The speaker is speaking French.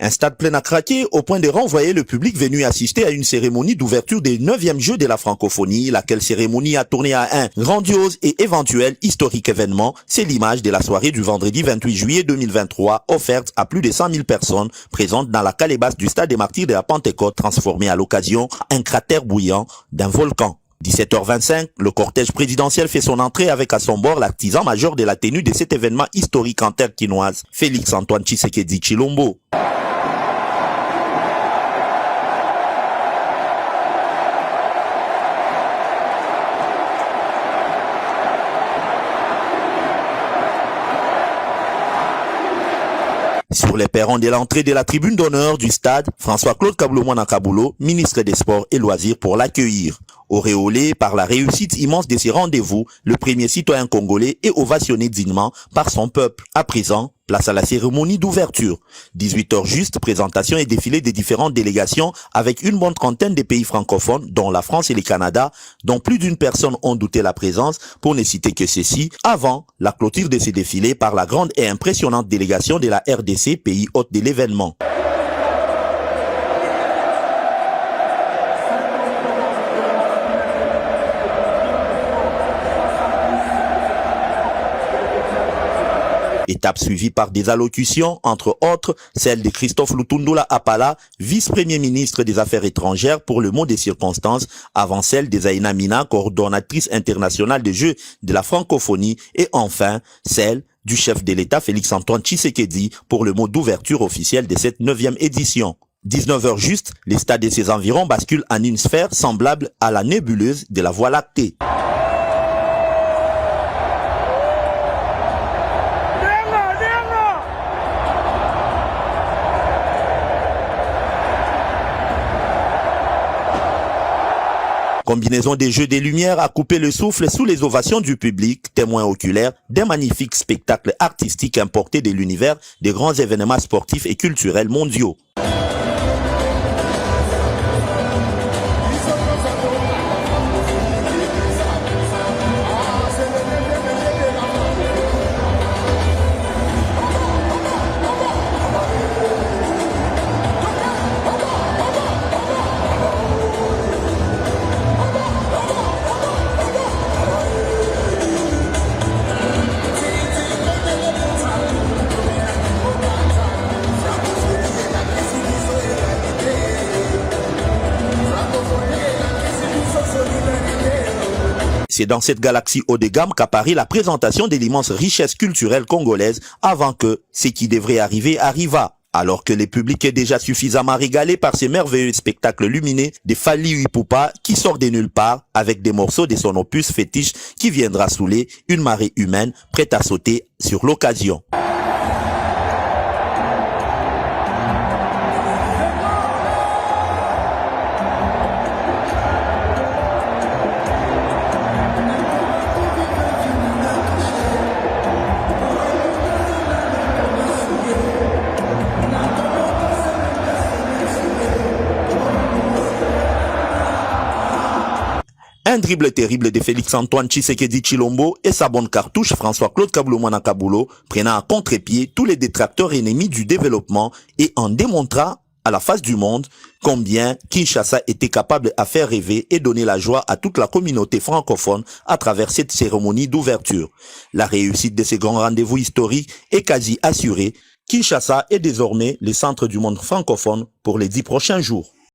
Un stade plein à craquer au point de renvoyer le public venu assister à une cérémonie d'ouverture des 9e Jeux de la francophonie, laquelle cérémonie a tourné à un grandiose et éventuel historique événement. C'est l'image de la soirée du vendredi 28 juillet 2023, offerte à plus de 100 000 personnes présentes dans la calebasse du stade des Martyrs de la Pentecôte, transformé à l'occasion en un cratère bouillant d'un volcan. 17h25, le cortège présidentiel fait son entrée avec à son bord l'artisan majeur de la tenue de cet événement historique en terre quinoise, Félix-Antoine Tshisekedi Tshilombo. Sur les perrons de l'entrée de la tribune d'honneur du stade, François-Claude Kaboulou-Mwana Kaboulo, ministre des Sports et Loisirs, pour l'accueillir. Auréolé par la réussite immense de ces rendez-vous, le premier citoyen congolais est ovationné dignement par son peuple. À présent, place à la cérémonie d'ouverture. 18h juste, présentation et défilé des différentes délégations avec une bonne trentaine de pays francophones, dont la France et le Canada, dont plus d'une personne ont douté la présence, pour ne citer que ceci, avant la clôture de ces défilés par la grande et impressionnante délégation de la RDC, pays hôte de l'événement. Étape suivie par des allocutions, entre autres, celle de Christophe Lutundula Apala, vice-premier ministre des Affaires étrangères pour le mot des circonstances, avant celle de Zaina Mina, coordonnatrice internationale des Jeux de la francophonie, et enfin, celle du chef de l'État Félix-Antoine Tshisekedi pour le mot d'ouverture officielle de cette 9e édition. 19h juste, les stades et ses environs basculent en une sphère semblable à la nébuleuse de la Voie lactée. Combinaison des jeux des lumières a coupé le souffle sous les ovations du public, témoin oculaire d'un magnifique spectacle artistique importé de l'univers des grands événements sportifs et culturels mondiaux. C'est dans cette galaxie haut de gamme qu'apparaît la présentation de l'immense richesse culturelle congolaise avant que ce qui devrait arriver arriva. Alors que le public est déjà suffisamment régalé par ces merveilleux spectacles lumineux de Fally Ipupa qui sort de nulle part avec des morceaux de son opus fétiche qui viendra saouler une marée humaine prête à sauter sur l'occasion. Un dribble terrible de Félix-Antoine Tshisekedi Tshilombo et sa bonne cartouche François-Claude Kaboulou-Mwana Kaboulo prenant à contre-pied tous les détracteurs ennemis du développement et en démontrant à la face du monde combien Kinshasa était capable à faire rêver et donner la joie à toute la communauté francophone à travers cette cérémonie d'ouverture. La réussite de ces grands rendez-vous historiques est quasi assurée. Kinshasa est désormais le centre du monde francophone pour les 10 prochains jours.